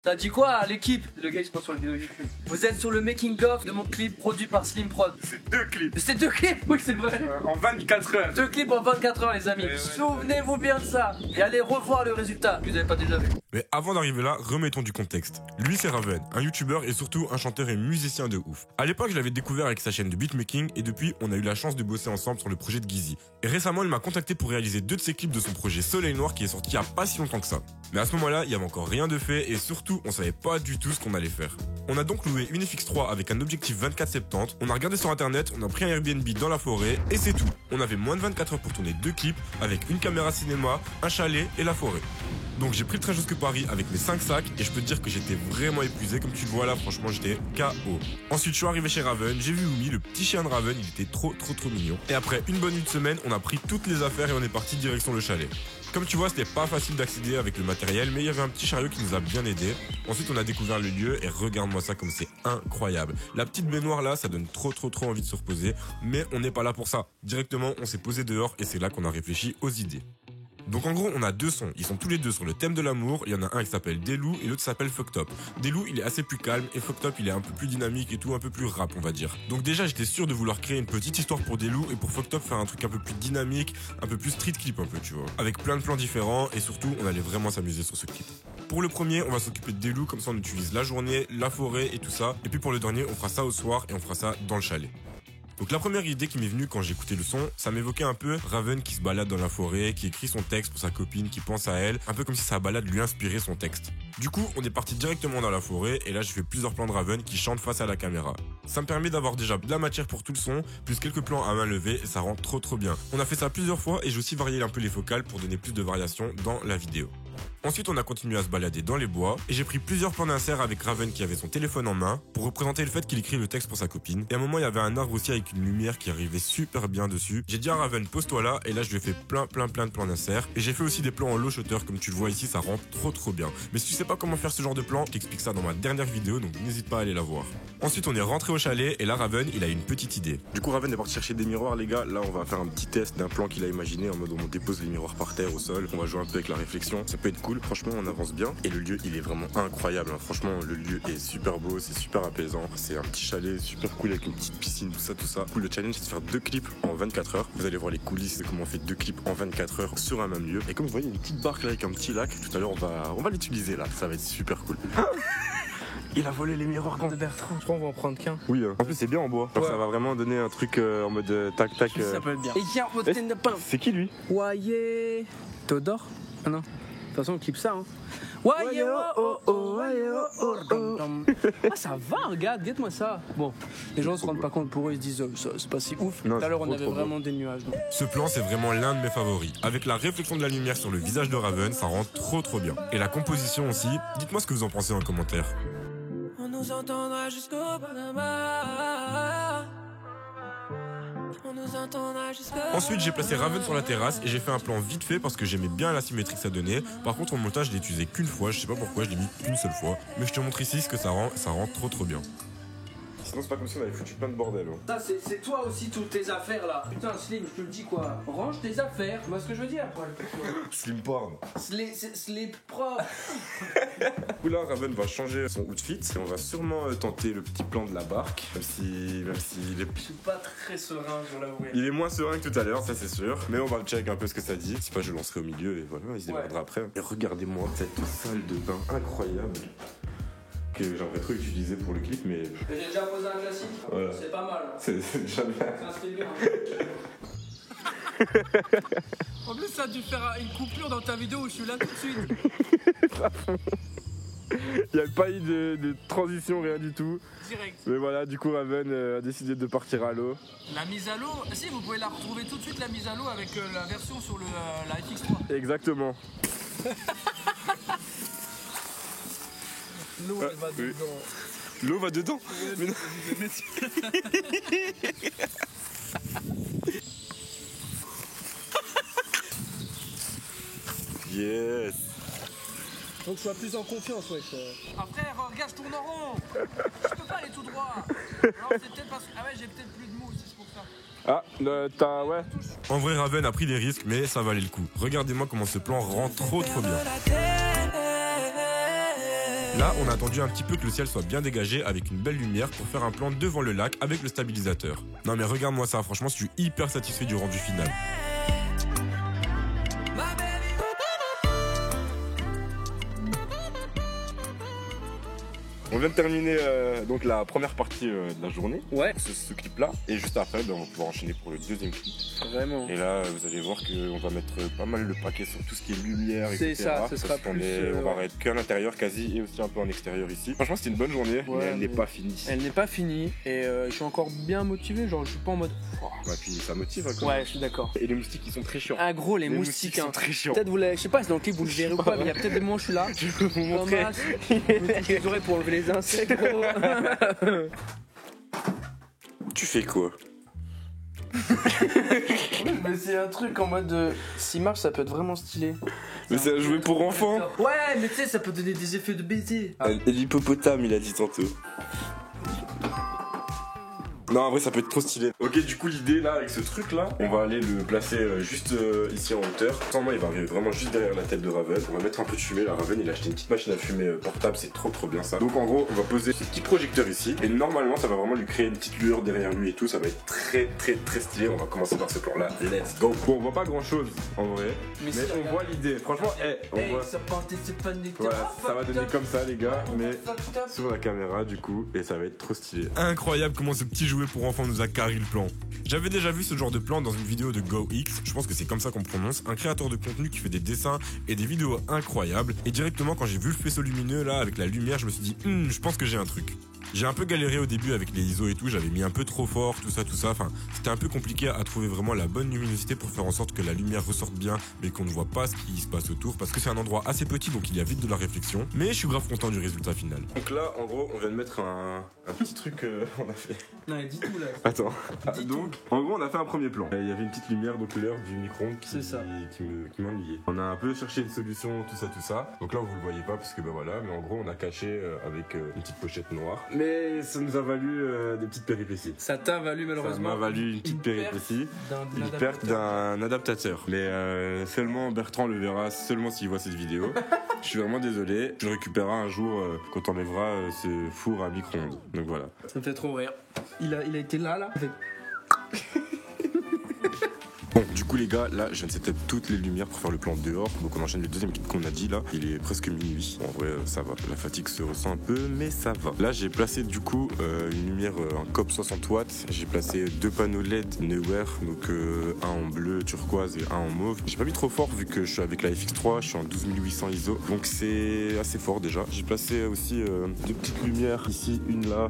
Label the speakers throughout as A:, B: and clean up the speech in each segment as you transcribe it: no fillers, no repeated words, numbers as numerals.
A: T'as dit quoi à l'équipe? Le gars il se passe sur la vidéo YouTube. Vous êtes sur le making of de mon clip produit par Slim Prod.
B: C'est 2 clips.
A: C'est 2 clips, oui c'est vrai.
B: En 24 heures.
A: 2 clips en 24 heures les amis. Souvenez-vous bien de ça. Et allez revoir le résultat que vous n'avez pas déjà vu.
C: Mais avant d'arriver là, remettons du contexte. Lui c'est Raven, un youtubeur et surtout un chanteur et musicien de ouf. À l'époque je l'avais découvert avec sa chaîne de beatmaking et depuis on a eu la chance de bosser ensemble sur le projet de Gizzy. Et récemment il m'a contacté pour réaliser 2 de ses clips de son projet Soleil Noir qui est sorti il y a pas si longtemps que ça. Mais à ce moment-là, il y avait encore rien de fait et surtout, on savait pas du tout ce qu'on allait faire. On a donc loué une FX3 avec un objectif 24-70, on a regardé sur internet, on a pris un Airbnb dans la forêt et c'est tout. On avait moins de 24 heures pour tourner 2 clips avec une caméra cinéma, un chalet et la forêt. Donc j'ai pris le train jusque Paris avec mes 5 sacs et je peux te dire que j'étais vraiment épuisé, comme tu le vois là, franchement j'étais KO. Ensuite je suis arrivé chez Raven, j'ai vu Oumi, le petit chien de Raven, il était trop mignon. Et après une bonne nuit de semaine, on a pris toutes les affaires et on est parti direction le chalet. Comme tu vois, c'était pas facile d'accéder avec le matériel, mais il y avait un petit chariot qui nous a bien aidé. Ensuite, on a découvert le lieu et regarde-moi ça comme c'est incroyable. La petite baignoire là, ça donne trop envie de se reposer, mais on n'est pas là pour ça. Directement, on s'est posé dehors et c'est là qu'on a réfléchi aux idées. Donc en gros, on a 2 sons. Ils sont tous les deux sur le thème de l'amour. Il y en a un qui s'appelle Delou et l'autre s'appelle Fucked Up. Delou, il est assez plus calme et Fucked Up, il est un peu plus dynamique et tout, un peu plus rap, on va dire. Donc déjà, j'étais sûr de vouloir créer une petite histoire pour Delou et pour Fucked Up faire un truc un peu plus dynamique, un peu plus street clip un peu, tu vois. Avec plein de plans différents et surtout, on allait vraiment s'amuser sur ce clip. Pour le premier, on va s'occuper de Delou, comme ça on utilise la journée, la forêt et tout ça. Et puis pour le dernier, on fera ça au soir et on fera ça dans le chalet. Donc la première idée qui m'est venue quand j'écoutais le son, ça m'évoquait un peu Raven qui se balade dans la forêt, qui écrit son texte pour sa copine, qui pense à elle, un peu comme si sa balade lui inspirait son texte. Du coup, on est parti directement dans la forêt et là j'ai fait plusieurs plans de Raven qui chante face à la caméra. Ça me permet d'avoir déjà de la matière pour tout le son, plus quelques plans à main levée et ça rend trop bien. On a fait ça plusieurs fois et j'ai aussi varié un peu les focales pour donner plus de variation dans la vidéo. Ensuite, on a continué à se balader dans les bois et j'ai pris plusieurs plans d'insert avec Raven qui avait son téléphone en main pour représenter le fait qu'il écrit le texte pour sa copine. Et à un moment, il y avait un arbre aussi avec une lumière qui arrivait super bien dessus. J'ai dit à Raven, pose-toi là et là, je lui ai fait plein de plans d'insert. Et j'ai fait aussi des plans en low shutter comme tu le vois ici, ça rend trop bien. Mais si tu sais pas comment faire ce genre de plan, je t'explique ça dans ma dernière vidéo, donc n'hésite pas à aller la voir. Ensuite, on est rentré au chalet et là, Raven, il a une petite idée. Du coup, Raven est parti chercher des miroirs, les gars. Là, on va faire un petit test d'un plan qu'il a imaginé en mode on dépose les miroirs par terre au sol. On va jouer un peu avec la réflexion. Ça peut être cool. Franchement, on avance bien et le lieu il est vraiment incroyable hein. Franchement le lieu est super beau, c'est super apaisant, c'est un petit chalet super cool avec une petite piscine, tout ça. Le challenge c'est de faire 2 clips en 24 heures. Vous allez voir les coulisses de comment on fait 2 clips en 24 heures sur un même lieu. Et comme vous voyez, il y a une petite barque là avec un petit lac. Tout à l'heure on va l'utiliser là, ça va être super cool. Il a volé les miroirs de Bertrand.
A: Je crois qu'on va en prendre qu'un.
C: Oui, en plus c'est bien en bois. Ouais. Ça va vraiment donner un truc en mode tac.
A: Ça peut être bien.
C: C'est qui lui?
A: Voyez. Théodore? Ah non. De toute façon, on clip ça, hein. Ouais, ah, ça va, regarde, guette-moi ça. Bon, les gens se rendent pas compte, pour eux, ils se disent, c'est pas si ouf. Tout à l'heure, on avait vraiment des nuages. Donc.
C: Ce plan, c'est vraiment l'un de mes favoris. Avec la réflexion de la lumière sur le visage de Raven, ça rend trop bien. Et la composition aussi, dites-moi ce que vous en pensez en commentaire.
D: On nous entendra jusqu'au Panama.
C: Ensuite j'ai placé Raven sur la terrasse et j'ai fait un plan vite fait parce que j'aimais bien la symétrie que ça donnait. Par contre au montage je l'ai utilisé qu'une fois, je sais pas pourquoi je l'ai mis qu'une seule fois. Mais je te montre ici ce que ça rend trop bien. Sinon c'est pas comme si on avait foutu plein de bordel.
A: Ça c'est toi aussi toutes tes affaires là. Putain Slim, je te le dis quoi. Range tes affaires, tu vois ce que je veux dire?
C: Slim porn.
A: Slip propre.
C: Du coup là Raven va changer son outfit et on va sûrement tenter le petit plan de la barque. Même si il est...
A: Je suis pas très serein, je l'avoue.
C: Il est moins serein que tout à l'heure, ça c'est sûr. Mais on va check un peu ce que ça dit. Si pas je le lancerai au milieu et voilà, il se démerdera après. Et regardez-moi cette salle de bain incroyable. Que j'aimerais trop utiliser pour le clip, mais...
A: J'ai déjà posé un classique, voilà. C'est pas mal.
C: C'est déjà bien.
A: Ça se fait bien. En plus, ça a dû faire une coupure dans ta vidéo où je suis là tout de suite.
C: Il n'y a pas eu de transition, rien du tout.
A: Direct.
C: Mais voilà, du coup Raven a décidé de partir à l'eau.
A: La mise à l'eau, si vous pouvez la retrouver tout de suite, la mise à l'eau avec la version sur la FX3.
C: Exactement.
A: L'eau elle va dedans.
C: L'eau va dedans. Mais non. Yes.
A: Donc sois plus en confiance, ouais. Après, regarde, je tourne en rond. Je peux pas aller tout droit. Alors c'est peut-être parce que... Ah ouais, j'ai peut-être plus de mots aussi, c'est pour ça.
C: Ah, ouais. En vrai, Raven a pris des risques, mais ça valait le coup. Regardez-moi comment ce plan rend trop bien. Là, on a attendu un petit peu que le ciel soit bien dégagé avec une belle lumière pour faire un plan devant le lac avec le stabilisateur. Non mais regarde-moi ça, franchement, je suis hyper satisfait du rendu final.
E: On vient de terminer donc la première partie de la journée.
A: Ouais.
E: C'est ce clip-là. Et juste après, on va pouvoir enchaîner pour le deuxième clip.
A: Vraiment.
E: Et là, vous allez voir qu'on va mettre pas mal le paquet sur tout ce qui est lumière,
A: C'est
E: etc.
A: ça, ce sera
E: parce qu'on
A: plus,
E: on va arrêter qu'à l'intérieur quasi et aussi un peu en extérieur ici. Franchement, c'était une bonne journée,
A: Ouais,
E: mais elle n'est
A: mais-
E: pas finie.
A: Elle n'est pas finie et je suis encore bien motivé, genre je suis pas en mode...
E: Ouais, puis ça motive quand
A: Ouais,
E: même.
A: je suis d'accord.
E: Et les moustiques, ils sont très chiants.
A: Ah gros, les
E: Les
A: moustiques,
E: sont
A: hein.
E: très chiants.
A: Peut-être vous l'avez, je sais pas si dans le clip vous le verrez ou pas, mais il y a peut-être des moments où je suis là.
E: Je vais vous montrer.
A: Thomas, je me touche les oreilles pour enlever les insectes, gros.
E: Tu fais quoi?
A: Mais c'est un truc en mode... S'il marche, ça peut être vraiment stylé.
E: Mais c'est un jouet pour enfants.
A: Ouais, mais tu sais, ça peut donner des effets de baiser.
E: Et l'hippopotame, il a dit tantôt. Non, en vrai, ça peut être trop stylé. Ok, du coup, l'idée là, avec ce truc là, on va aller le placer juste ici en hauteur. Sans moi, il va arriver vraiment juste derrière la tête de Raven. On va mettre un peu de fumée. La Raven, il a acheté une petite machine à fumer portable, c'est trop bien ça. Donc, en gros, on va poser ce petit projecteur ici. Et normalement, ça va vraiment lui créer une petite lueur derrière lui et tout. Ça va être très stylé. On va commencer par ce plan là. Let's go. Bon, on voit pas grand chose en vrai. Mais
A: si,
E: on
A: regarde.
E: voit l'idée. Franchement, on voit.
A: ça partait, c'est pas né.
E: Voilà, ça va donner comme ça, les gars. Mais sur la caméra, du coup. Et ça va être trop stylé.
C: Incroyable comment ce petit jouet pour enfants nous a carré le plan. J'avais déjà vu ce genre de plan dans une vidéo de GoX, je pense que c'est comme ça qu'on prononce, un créateur de contenu qui fait des dessins et des vidéos incroyables. Et directement quand j'ai vu le faisceau lumineux là avec la lumière, je me suis dit je pense que j'ai un truc. J'ai un peu galéré au début avec les ISO et tout, j'avais mis un peu trop fort, tout ça, enfin c'était un peu compliqué à trouver vraiment la bonne luminosité pour faire en sorte que la lumière ressorte bien mais qu'on ne voit pas ce qui se passe autour parce que c'est un endroit assez petit donc il y a vite de la réflexion, mais je suis grave content du résultat final.
E: Donc là, en gros, on vient de mettre un petit truc on a fait.
A: Non, dis tout là.
E: Attends.
A: Dis
E: Donc, en gros, on a fait un premier plan. Il y avait une petite lumière, donc l'heure du micro-ondes
A: C'est ça.
E: qui m'ennuyait. On a un peu cherché une solution, tout ça. Donc là, vous le voyez pas parce que ben voilà, mais en gros, on a caché avec une petite pochette noire. Mais ça nous a valu des petites péripéties.
A: Ça t'a valu
E: Ça
A: malheureusement.
E: m'a valu une petite péripétie. Une perte d'un adaptateur. Mais seulement Bertrand le verra seulement s'il voit cette vidéo. Je suis vraiment désolé. Tu le récupéreras un jour quand on enlèvera ce four à micro-ondes. Donc voilà.
A: Ça me fait trop rire. Il a été là.
E: Bon, du coup les gars, là je viens de setup toutes les lumières pour faire le plan dehors. Donc on enchaîne le deuxième clip qu'on a dit là. Il est presque minuit. En vrai ça va. La fatigue se ressent un peu mais ça va. Là j'ai placé du coup une lumière en COP 60 watts. J'ai placé deux panneaux LED Neewer. Donc un en bleu turquoise et un en mauve. J'ai pas mis trop fort vu que je suis avec la FX3. Je suis en 12800 ISO. Donc c'est assez fort déjà. J'ai placé aussi deux petites lumières ici. Une là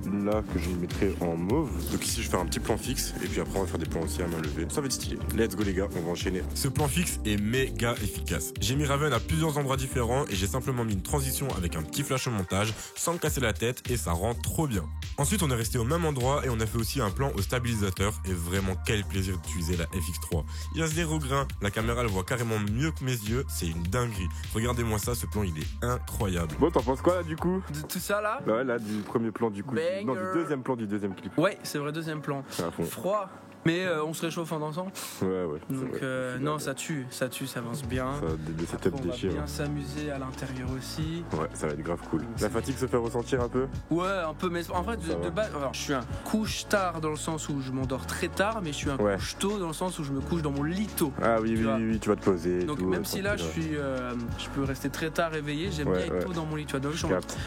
E: que je mettrai en mauve. Donc ici je vais faire un petit plan fixe. Et puis après on va faire des plans aussi à main levée. Ça va être stylé. Let's go les gars, on va enchaîner.
C: Ce plan fixe est méga efficace. J'ai mis Raven à plusieurs endroits différents et j'ai simplement mis une transition avec un petit flash au montage sans me casser la tête et ça rend trop bien. Ensuite on est resté au même endroit et on a fait aussi un plan au stabilisateur et vraiment quel plaisir d'utiliser la FX3. Il y a zéro grain, la caméra elle voit carrément mieux que mes yeux, c'est une dinguerie. Regardez-moi ça, ce plan il est incroyable.
E: Bon, t'en penses quoi là du coup?
A: De tout ça là.
E: Ouais, là du premier plan du coup.
A: Banger.
E: Non, du deuxième plan du deuxième clip.
A: Ouais, c'est vrai, deuxième plan.
E: À fond.
A: Froid. Mais on se réchauffe en dansant.
E: Ouais.
A: Donc non, ça tue, ça avance bien.
E: Ça a des setups
A: On va
E: déchirés.
A: bien s'amuser à l'intérieur aussi.
E: Ouais, ça va être grave cool. La fatigue se fait ressentir un peu?
A: Ouais, un peu, mais en fait, de base, alors, je suis un couche tard dans le sens où je m'endors très tard, mais je suis un
E: Ouais.
A: couche tôt dans le sens où je me couche dans mon lit tôt.
E: Ah oui,
A: Tu vois.
E: tu vas te poser. et
A: Donc
E: tout,
A: même si là,
E: tranquille,
A: je peux rester très tard réveillé, j'aime
E: Ouais,
A: bien être
E: ouais.
A: tôt dans mon lit, tu vois. Donc je suis en
E: ouais.
A: mode,
E: Capte.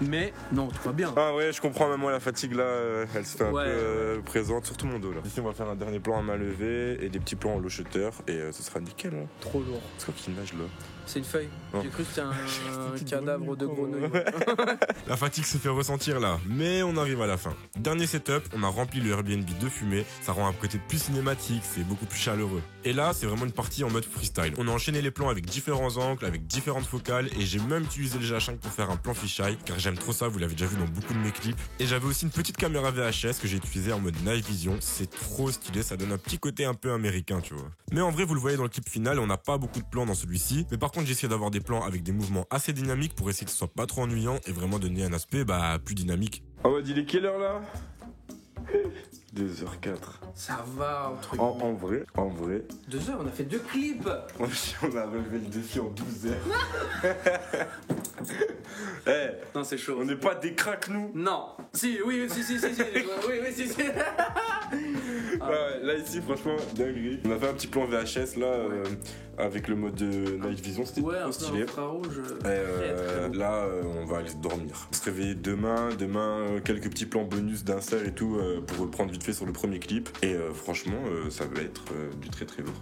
A: mais non, tout va bien.
E: Ah ouais, je comprends, même moi la fatigue là, elle se fait un
A: Ouais,
E: peu présente, surtout mon dos là. Ici on va faire un dernier plan à main levée et des petits plans en low shutter et ce sera nickel. Hein.
A: Trop lourd.
E: C'est quoi qui nage là?
A: C'est une feuille.
E: Oh.
A: J'ai cru que c'était un cadavre de grenouille.
C: La fatigue se fait ressentir là, mais on arrive à la fin. Dernier setup, on a rempli le Airbnb de fumée, ça rend un côté plus cinématique, c'est beaucoup plus chaleureux. Et là, c'est vraiment une partie en mode freestyle. On a enchaîné les plans avec différents angles, avec différentes focales, et j'ai même utilisé le GH5 pour faire un plan fisheye, car j'aime trop ça, vous l'avez déjà vu dans beaucoup de mes clips. Et j'avais aussi une petite caméra VHS que j'ai utilisée en mode night vision, c'est trop stylé, ça donne un petit côté un peu américain, tu vois. Mais en vrai, vous le voyez dans le clip final, on n'a pas beaucoup de plans dans celui-ci, mais par contre, j'ai essayé d'avoir des plans avec des mouvements assez dynamiques pour essayer que ce soit pas trop ennuyant et vraiment donner un aspect plus dynamique.
E: Ah ouais, il est quelle heure là? 2h04.
A: Ça va, entre
E: En vrai.
A: 2 heures, on a fait 2 clips.
E: On a relevé le défi en 12 heures. Eh,
A: Non, c'est chaud.
E: on n'est pas des cracks, nous.
A: Non. Si, oui, si. Oui, si.
E: Ouais, là, ici, franchement, dinguerie. On a fait un petit plan VHS, là, avec le mode Night Vision, c'était
A: Ouais, un
E: trop
A: peu
E: stylé.
A: infrarouge.
E: Là, on va aller dormir. On se réveiller demain, quelques petits plans bonus d'insert et tout pour reprendre vite fait sur le premier clip. Et franchement, ça va être du très très lourd.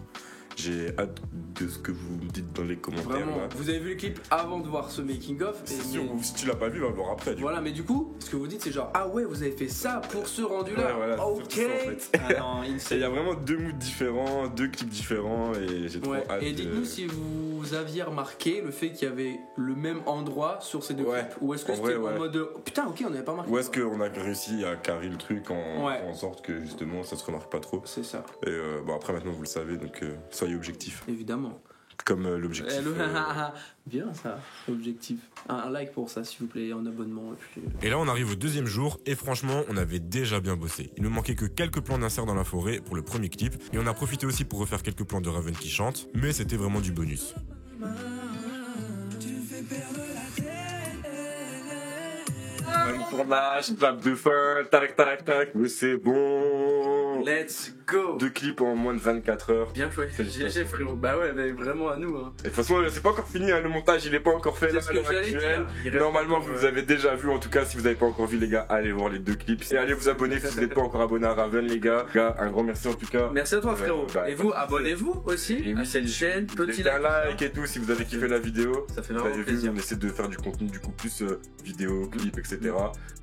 E: J'ai hâte de ce que vous me dites dans les commentaires.
A: Vraiment,
E: Là.
A: vous avez vu le clip avant de voir ce making of.
E: C'est sûr, si tu l'as pas vu, on va le voir après.
A: Voilà, mais du coup, ce que vous dites, c'est genre, ah ouais, vous avez fait ça pour ce rendu-là.
E: Ouais, voilà,
A: ok.
E: c'est surtout ça, en fait.
A: Ah non,
E: Il y a vraiment 2 moods différents, 2 clips différents et j'ai trop hâte.
A: Et dites-nous si vous aviez remarqué le fait qu'il y avait le même endroit sur ces deux clips. Ou est-ce que c'était en mode oh, putain, ok, on n'avait pas remarqué.
E: Ou est-ce qu'on a réussi à carrer le truc en sorte que justement ça se remarque pas trop.
A: C'est ça.
E: Et bon, après maintenant vous le savez, donc soyez objectifs.
A: Évidemment.
E: Comme l'objectif.
A: Bien ça, objectif. Un like pour ça, s'il vous plaît, un abonnement.
C: Et là, on arrive au deuxième jour, et franchement, on avait déjà bien bossé. Il ne manquait que quelques plans d'insert dans la forêt pour le premier clip, et on a profité aussi pour refaire quelques plans de Raven qui chante, mais c'était vraiment du bonus.
E: Un tournage, clap de fin, tac tac tac, mais c'est bon.
A: Let's go.
E: 2 clips en moins de 24 heures.
A: Bien joué, GG frérot. Bah ouais, mais vraiment à nous. Hein.
E: Et de toute façon, c'est pas encore fini, hein, le montage il est pas encore fait là, à l'heure actuelle. Normalement, vous avez déjà vu, en tout cas, si vous avez pas encore vu, les gars, allez voir les 2 clips. Et allez vous abonner si vous n'êtes pas encore abonné à Raven, les gars. Un grand merci en tout cas.
A: Merci à toi, frérot.
E: Bah,
A: et vous, abonnez-vous aussi à cette chaîne.
E: Petit like et tout si vous avez kiffé la vidéo.
A: Ça fait
E: Vous
A: vraiment
E: avez
A: plaisir.
E: vu, on essaie de faire du contenu du coup plus vidéo, clip, etc.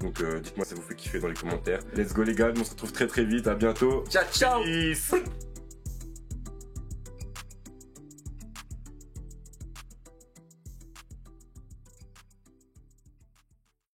E: Donc dites-moi si ça vous fait kiffer dans les commentaires. Let's go les gars, on se retrouve très très vite. À bientôt.
A: Ciao, ciao.
E: Peace.